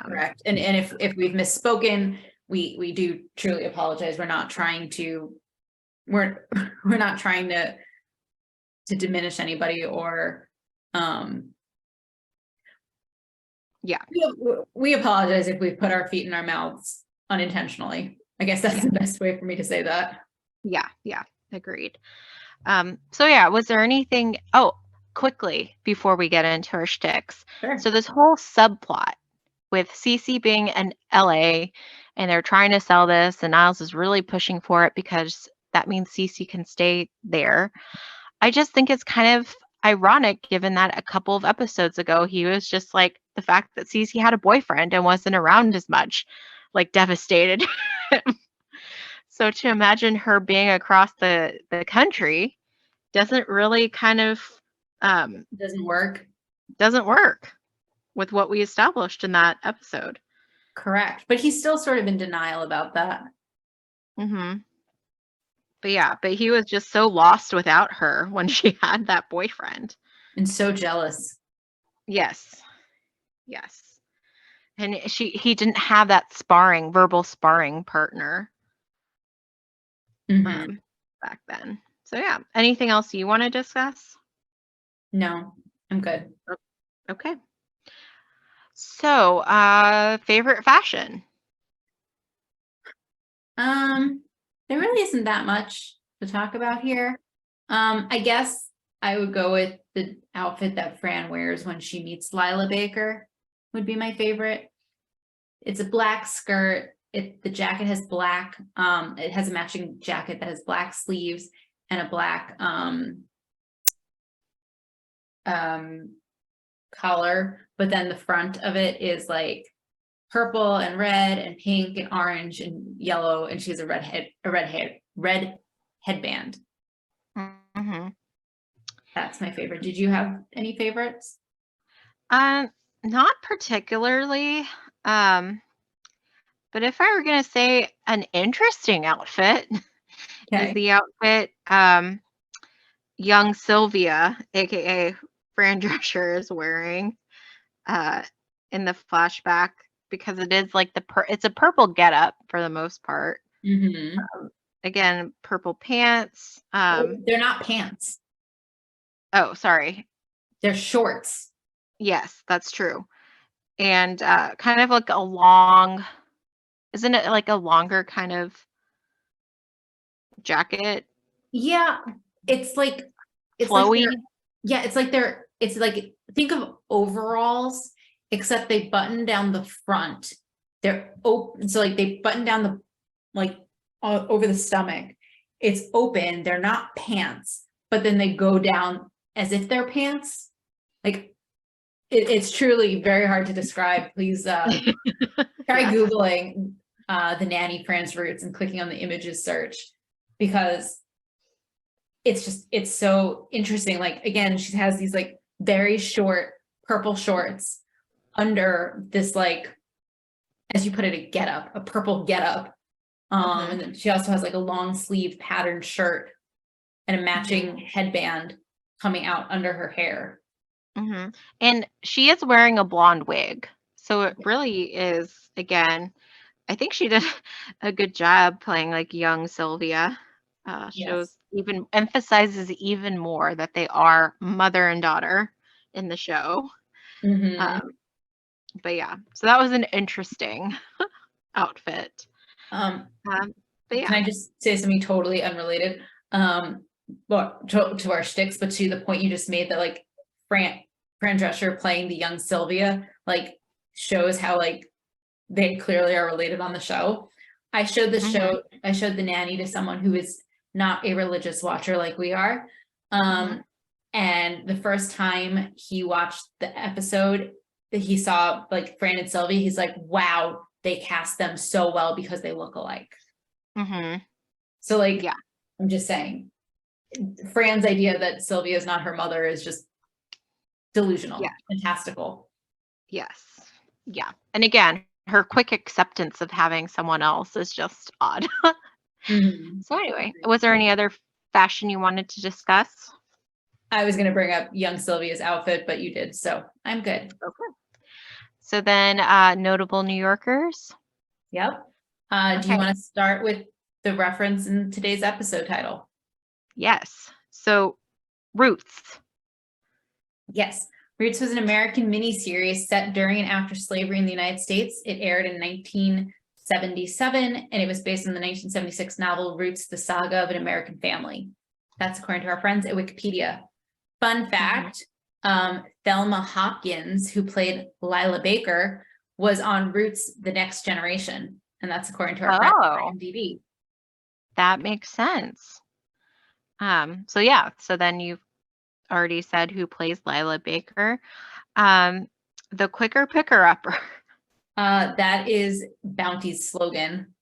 Correct. And if we've misspoken, we do truly apologize. We're not trying to we're not trying to diminish anybody or Yeah. we apologize if we put our feet in our mouths unintentionally. I guess that's Yeah. the best way for me to say that. Yeah. Yeah. Agreed. So yeah, was there anything quickly before we get into our shticks. Sure. So this whole subplot with Cece being in LA and they're trying to sell this and Niles is really pushing for it because that means Cece can stay there. I just think it's kind of ironic given that a couple of episodes ago he was just like the fact that Cece had a boyfriend and wasn't around as much, like devastated. So to imagine her being across the country doesn't really kind of Doesn't work. doesn't work with what we established in that episode. Correct. But he's still sort of in denial about that. Mhm. But yeah, but he was just so lost without her when she had that boyfriend. And so jealous. Yes. Yes. And he didn't have that verbal sparring partner Mm-hmm. back then. So yeah, anything else you want to discuss? No, I'm good. Okay. So, favorite fashion? There really isn't that much to talk about here. I guess I would go with the outfit that Fran wears when she meets Lila Baker would be my favorite. It's a black skirt. The jacket has black, it has a matching jacket that has black sleeves and a black collar, but then the front of it is like purple and red and pink and orange and yellow, and she has a red headband. Mm-hmm. That's my favorite. Did you have any favorites? Not particularly. Um, but if I were gonna say an interesting outfit is Okay. the outfit young Sylvia, aka Fran Drescher, is wearing uh in the flashback because it is like it's a purple getup for the most part. Mm-hmm. Again, purple pants. They're not pants. Oh, sorry. They're shorts. Yes, that's true. And kind of like a long, isn't it like a longer kind of jacket? Yeah, it's like Flowy? it's like think of overalls, except they button down the front. They're open, so like they button down the like over the stomach. It's open. They're not pants, but then they go down as if they're pants. Like it's truly very hard to describe. Please try Yes. Googling the Nanny Fran's roots and clicking on the images search, because it's so interesting. Like, again, she has these like very short purple shorts under this, like, as you put it, a purple getup. And then she also has like a long sleeve patterned shirt and a matching headband coming out under her hair. And she is wearing a blonde wig. So it really is, again, I think she did a good job playing like young Sylvia. Shows even emphasizes even more that they are mother and daughter in the show. But yeah, so that was an interesting outfit. But Can yeah. I just say something totally unrelated? Well, to our shticks, but to the point you just made, that like Fran Drescher playing the young Sylvia, like, shows how like they clearly are related on the show. I showed the Nanny to someone who is not a religious watcher like we are. And the first time he watched the episode that he saw like Fran and Sylvia, he's like, wow, they cast them so well because they look alike. So like, Yeah. I'm just saying, Fran's idea that Sylvia is not her mother is just delusional, fantastical. Yes. Yeah. And again, her quick acceptance of having someone else is just odd. So anyway, was there any other fashion you wanted to discuss? I was going to bring up young Sylvia's outfit, but you did, so I'm good. Okay. So then notable New Yorkers. Yep. Do you want to start with the reference in today's episode title? Yes. So Roots. Yes. Roots was an American miniseries set during and after slavery in the United States. It aired in 1977, and it was based on the 1976 novel Roots, the Saga of an American Family. That's according to our friends at Wikipedia. Fun fact, Thelma Hopkins, who played Lila Baker, was on Roots, The Next Generation. And that's according to our friends at IMDb. That makes sense. So yeah, so then you've already said who plays Lila Baker. The quicker picker upper. That is Bounty's slogan.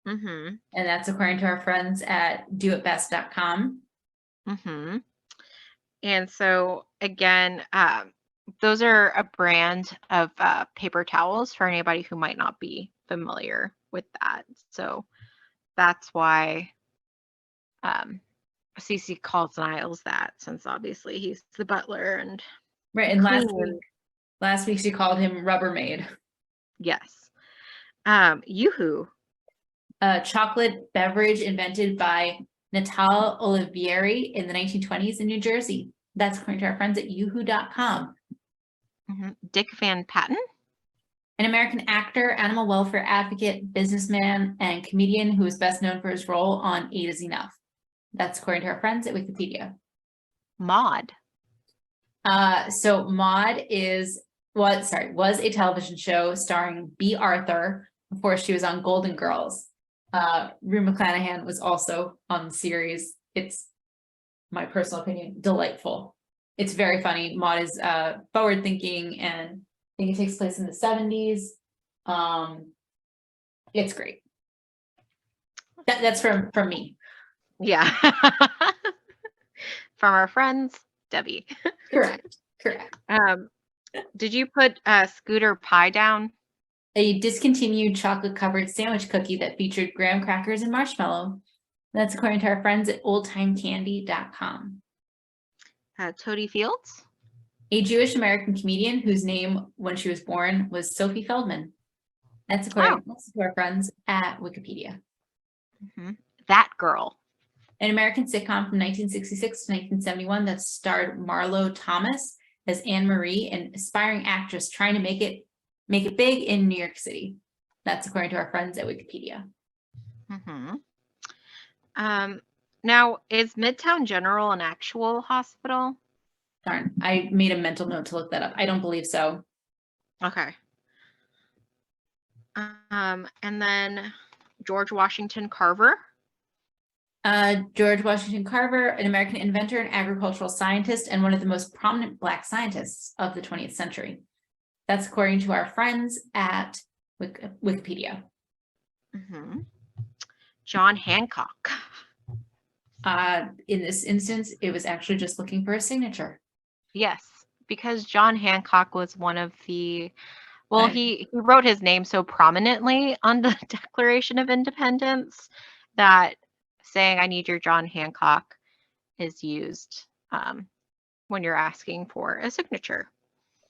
And that's according to our friends at doitbest.com. And so again, those are a brand of paper towels for anybody who might not be familiar with that. So that's why Cece calls Niles that, since obviously he's the butler and right. And last week she called him Rubbermaid. Yes. Yoo-hoo. A chocolate beverage invented by Natal Olivieri in the 1920s in New Jersey. That's according to our friends at yoohoo.com. Dick Van Patten. An American actor, animal welfare advocate, businessman, and comedian who is best known for his role on Eight is Enough. That's according to our friends at Wikipedia. Maude. So Maude was a television show starring Bea Arthur before she was on Golden Girls. Rue McClanahan was also on the series. It's, my personal opinion, delightful. It's very funny. Maude is forward thinking, and I think it takes place in the 70s. It's great. That's from me. Yeah. From our friends, Debbie. Correct. Did you put Scooter Pie down? A discontinued chocolate covered sandwich cookie that featured graham crackers and marshmallow. That's according to our friends at oldtimecandy.com. Toadie Fields. A Jewish American comedian whose name when she was born was Sophie Feldman. That's according to our friends at Wikipedia. That Girl. An American sitcom from 1966 to 1971 that starred Marlo Thomas as Anne Marie, an aspiring actress trying to make it big in New York City. That's according to our friends at Wikipedia. Now, is Midtown General an actual hospital? Darn, I made a mental note to look that up. I don't believe so. Okay. And then George Washington Carver. George Washington Carver, an American inventor and agricultural scientist, and one of the most prominent Black scientists of the 20th century. That's according to our friends at Wikipedia. John Hancock. In this instance, it was actually just looking for a signature. Yes, because John Hancock was one of the, well, he wrote his name so prominently on the Declaration of Independence that saying I need your John Hancock is used when you're asking for a signature.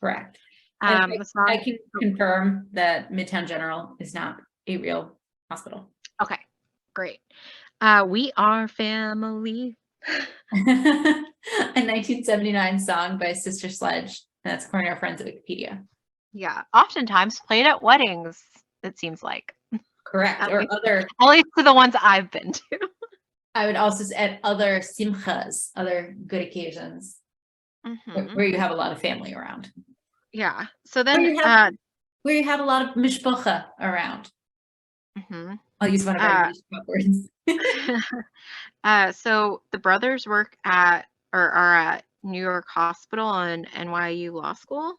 Correct. I can confirm that Midtown General is not a real hospital. Okay, great. We Are Family. A 1979 song by Sister Sledge. That's according to our friends at Wikipedia. Yeah, oftentimes played at weddings, it seems like. Correct. At least to the ones I've been to. I would also add other simchas, other good occasions where you have a lot of family around. Yeah. So then where you have a lot of mishpacha around. I'll use one of our words. So the brothers work at or are at New York Hospital and NYU Law School.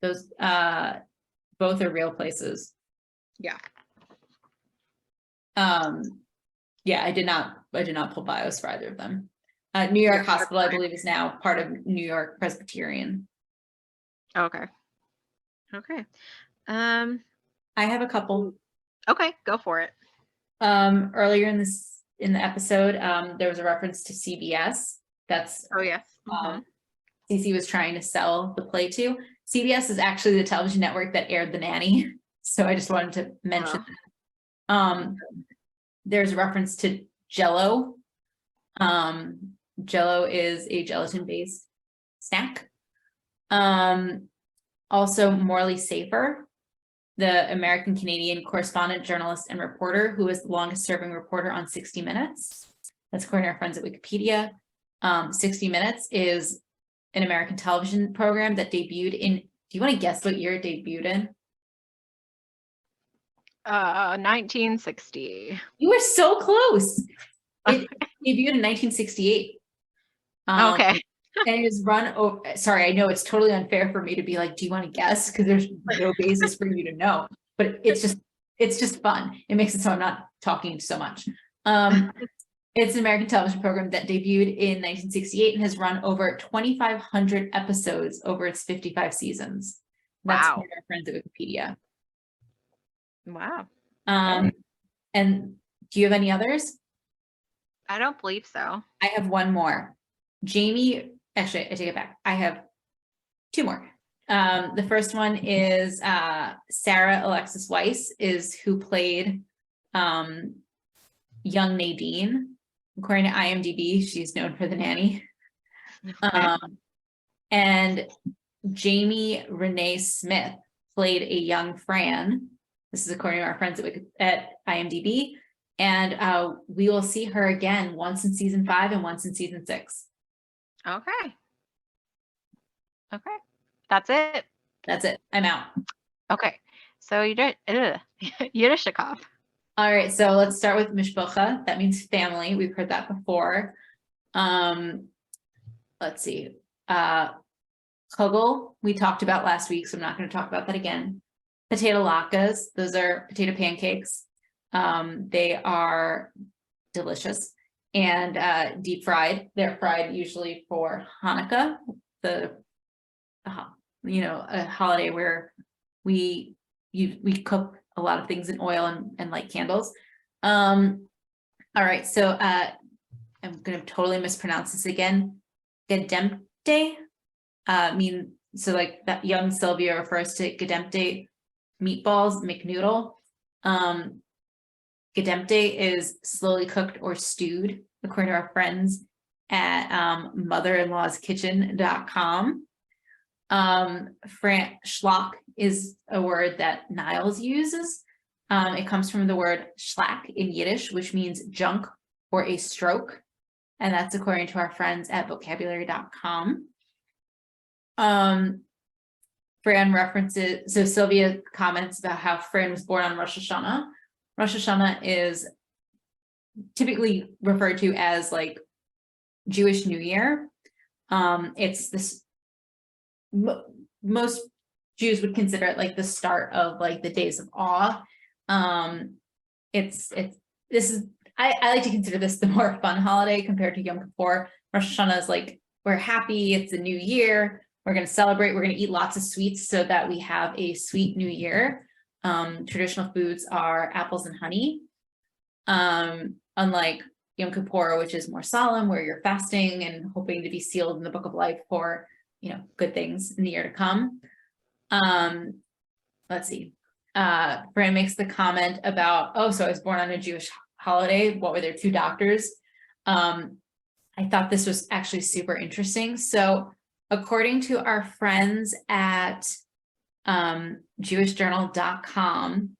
Those both are real places. Yeah. Yeah, I did not pull bios for either of them. New York Hospital, I believe, is now part of New York Presbyterian. Okay. I have a couple. Okay, go for it. Earlier in the episode, there was a reference to CBS. That's yes. CC was trying to sell the play to. CBS is actually the television network that aired The Nanny. So I just wanted to mention that. There's a reference to Jell-O. Jell-O is a gelatin-based snack. Also, Morley Safer, the American Canadian correspondent, journalist, and reporter who was the longest serving reporter on 60 Minutes. That's according to our friends at Wikipedia. 60 Minutes is an American television program that debuted in, do you want to guess what year it debuted in? 1960. You were so close. It debuted in 1968. Okay. And it was run over. Sorry, I know it's totally unfair for me to be like, do you want to guess? Because there's no basis for you to know. But it's just fun. It makes it so I'm not talking so much. It's an American television program that debuted in 1968 and has run over 2,500 episodes over its 55 seasons. That's from our friends at Wikipedia. Wow. And do you have any others? I don't believe so. I have one more. Jamie, actually, I take it back. I have two more. The first one is Sarah Alexis Weiss, is who played young Nadine. According to IMDb, she's known for The Nanny. Okay. And Jamie Renee Smith played a young Fran. This is according to our friends at IMDb. And we will see her again once in season 5 and once in season 6. Okay. That's it. I'm out. Okay. So you did Yiddishikov. All right. So let's start with mishpacha. That means family. We've heard that before. Let's see. Kugel, we talked about last week, so I'm not going to talk about that again. Potato latkes. Those are potato pancakes. They are delicious and deep fried. They're fried usually for Hanukkah, a holiday where we cook a lot of things in oil and light candles. All right, so I'm going to totally mispronounce this again. Gedempte so like that young Sylvia refers to gedempte meatballs, McNoodle. Gedempte is slowly cooked or stewed, according to our friends at mother-in-law's-kitchen.com. Schlock is a word that Niles uses. It comes from the word schlack in Yiddish, which means junk or a stroke. And that's according to our friends at vocabulary.com. Fran references, so Sylvia comments about how Fran was born on Rosh Hashanah. Rosh Hashanah is typically referred to as like Jewish New Year. It's this, most Jews would consider it like the start of like the days of awe. This is, I like to consider this the more fun holiday compared to Yom Kippur. Rosh Hashanah is like, we're happy, it's a new year, we're going to celebrate, we're going to eat lots of sweets so that we have a sweet new year. Traditional foods are apples and honey. Unlike Yom Kippur, which is more solemn, where you're fasting and hoping to be sealed in the book of life for, good things in the year to come. Let's see. Fran makes the comment about, oh, so I was born on a Jewish holiday. What were there, two doctors? I thought this was actually super interesting. So according to our friends at jewishjournal.com,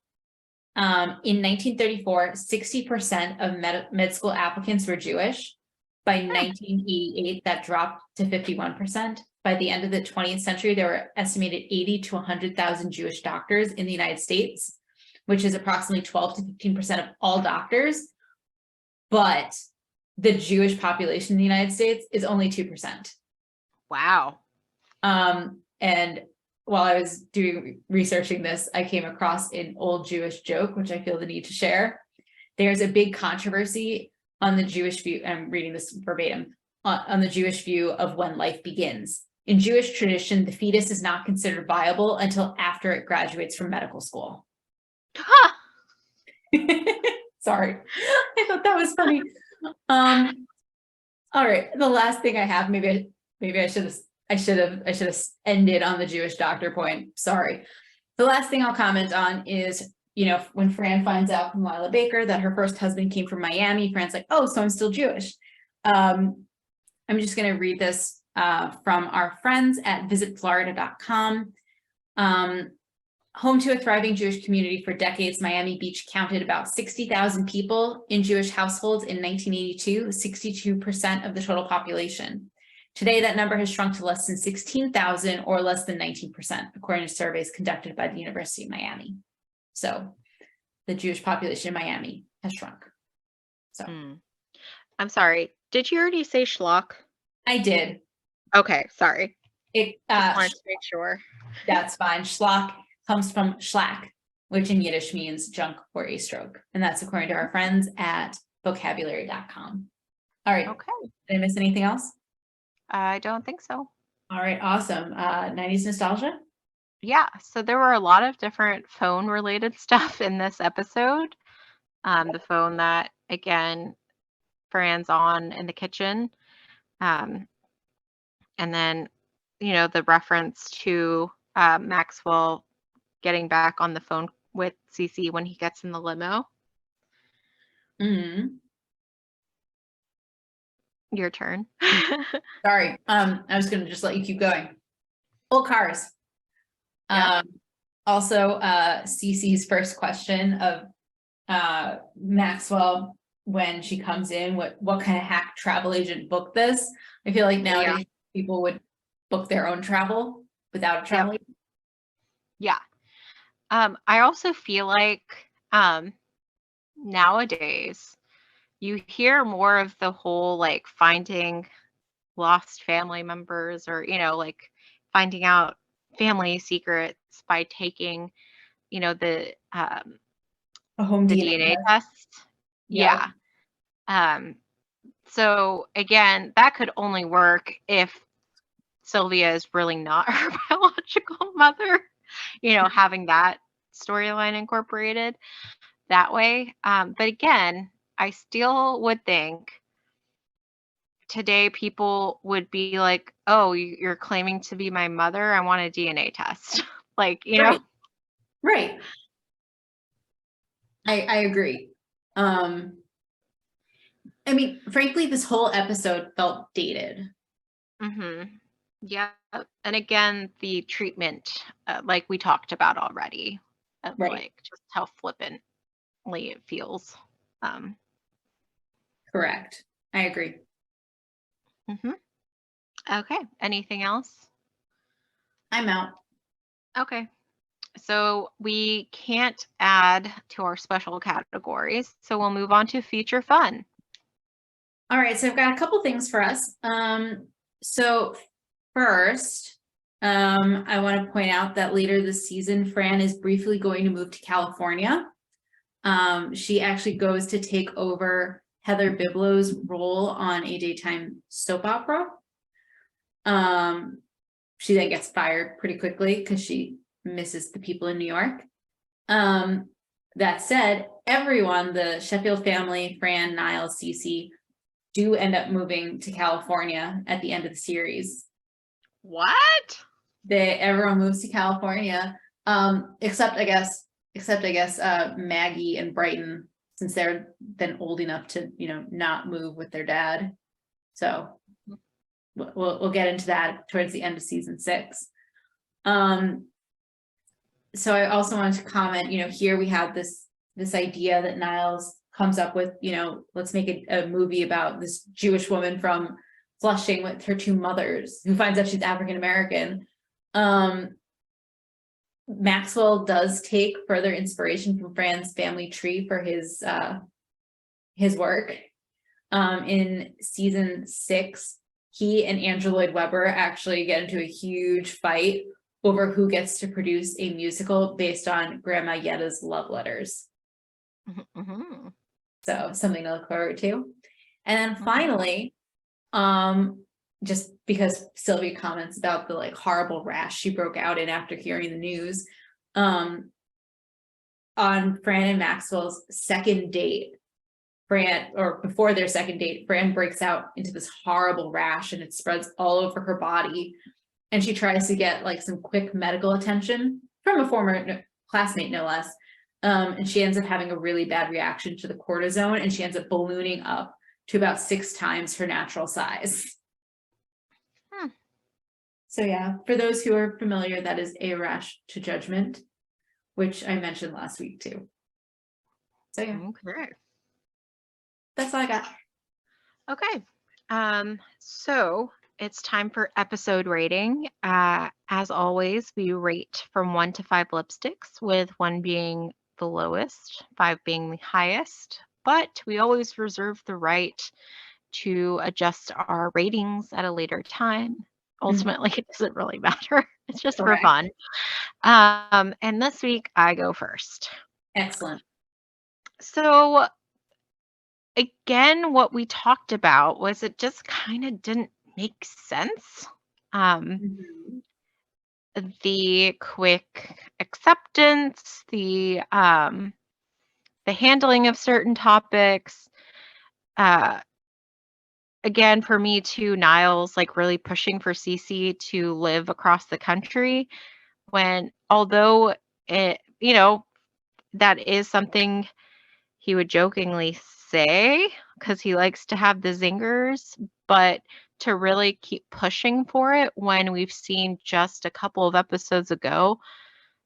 in 1934, 60% of med school applicants were Jewish. By 1988, that dropped to 51%. By the end of the 20th century, there were estimated 80 to 100,000 Jewish doctors in the United States, which is approximately 12 to 15% of all doctors. But the Jewish population in the United States is only 2%. Wow. And while I was researching this, I came across an old Jewish joke, which I feel the need to share. There's a big controversy on the Jewish view, I'm reading this verbatim, on the Jewish view of when life begins. In Jewish tradition, the fetus is not considered viable until after it graduates from medical school. Sorry, I thought that was funny. All right, the last thing I have, maybe I should have ended on the Jewish doctor point. Sorry. The last thing I'll comment on is, when Fran finds out from Lila Baker that her first husband came from Miami, Fran's like, oh, so I'm still Jewish. I'm just going to read this from our friends at visitflorida.com. Home to a thriving Jewish community for decades, Miami Beach counted about 60,000 people in Jewish households in 1982, 62% of the total population. Today, that number has shrunk to less than 16,000 or less than 19%, according to surveys conducted by the University of Miami. So the Jewish population in Miami has shrunk. So I'm sorry. Did you already say schlock? I did. Okay, sorry. Just wanted to make sure. That's fine. Schlock comes from schlack, which in Yiddish means junk or a stroke. And that's according to our friends at vocabulary.com. All right. Okay. Did I miss anything else? I don't think so. All right. Awesome. 90s nostalgia? Yeah. So there were a lot of different phone related stuff in this episode. The phone that, again, Fran's on in the kitchen. And then, the reference to Maxwell getting back on the phone with Cece when he gets in the limo. Mm-hmm. Your turn. Sorry. I was going to just let you keep going. Old cars. Yeah. Also, Cece's first question of Maxwell when she comes in, what kind of hack travel agent booked this? I feel like nowadays people would book their own travel without a travel agent. Yeah. I also feel like nowadays you hear more of the whole like finding lost family members or, like finding out family secrets by taking, the A home the DNA DNA test. Yeah. So again, that could only work if Sylvia is really not her biological mother, having that storyline incorporated that way. But again, I still would think today people would be like, oh, you're claiming to be my mother. I want a DNA test. Like, Right. Right. I agree. I mean, frankly, this whole episode felt dated. Mm-hmm. Yeah. And again, the treatment, like we talked about already, of like just how flippantly it feels. Correct. I agree. Mm-hmm. Okay. Anything else? I'm out. Okay. So we can't add to our special categories. So we'll move on to feature fun. All right, so I've got a couple things for us. So first, I want to point out that later this season, Fran is briefly going to move to California. She actually goes to take over Heather Biblow's role on a daytime soap opera. She then gets fired pretty quickly because she misses the people in New York. That said, everyone, the Sheffield family, Fran, Niles, Cece, do end up moving to California at the end of the series. What? Everyone moves to California, except I guess Maggie and Brighton, since they're then old enough to not move with their dad. So we'll get into that towards the end of season 6. So I also wanted to comment, here we have this idea that Niles comes up with, let's make a movie about this Jewish woman from Flushing with her 2 mothers who finds out she's African American. Maxwell does take further inspiration from Fran's family tree for his work. In season 6, he and Andrew Lloyd Webber actually get into a huge fight over who gets to produce a musical based on Grandma Yetta's love letters. Mm-hmm. So something to look forward to. And then finally, just because Sylvia comments about the horrible rash she broke out in after hearing the news, on Fran and Maxwell's second date, before their second date, Fran breaks out into this horrible rash and it spreads all over her body. And she tries to get some quick medical attention from a former classmate, no less. And she ends up having a really bad reaction to the cortisone, and she ends up ballooning up to about 6 times her natural size. So yeah, for those who are familiar, that is a rash to judgment, which I mentioned last week too. So yeah. Okay. That's all I got. Okay. So it's time for episode rating. As always, we rate from 1 to 5 lipsticks, with 1 being the lowest, 5 being the highest. But we always reserve the right to adjust our ratings at a later time. Ultimately, it doesn't really matter. It's just for fun. And this week I go first. Excellent. So again, what we talked about was it just kind of didn't make sense. The quick acceptance, the handling of certain topics. Again, for me too, Niles really pushing for Cece to live across the country, when although it, that is something he would jokingly say because he likes to have the zingers, but to really keep pushing for it when we've seen just a couple of episodes ago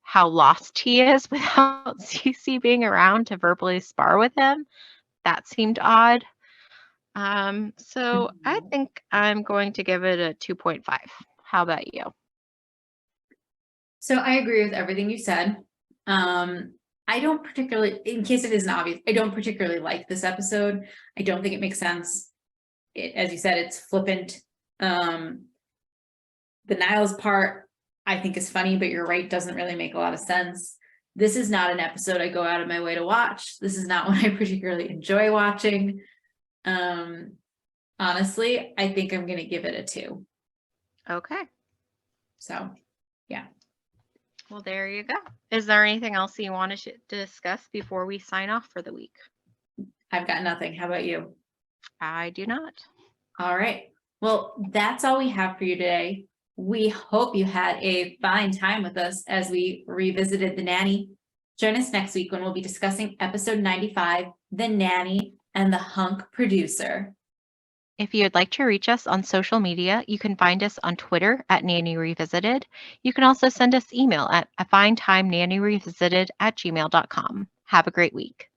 how lost he is without Cece being around to verbally spar with him, that seemed odd. So I think I'm going to give it a 2.5. How about you? So I agree with everything you said. I don't particularly, in case it isn't obvious, I don't particularly like this episode. I don't think it makes sense. As you said, it's flippant. The Niles part, I think, is funny, but you're right, doesn't really make a lot of sense. This is not an episode I go out of my way to watch. This is not one I particularly enjoy watching. Honestly, I think I'm going to give it a 2. Okay. So, yeah. Well, there you go. Is there anything else you want to discuss before we sign off for the week? I've got nothing. How about you? I do not. All right. Well, that's all we have for you today. We hope you had a fine time with us as we revisited The Nanny. Join us next week when we'll be discussing episode 95, The Nanny and the Hunk Producer. If you would like to reach us on social media, you can find us on Twitter at Nanny Revisited. You can also send us email at afinetimenannyrevisited@gmail.com. Have a great week.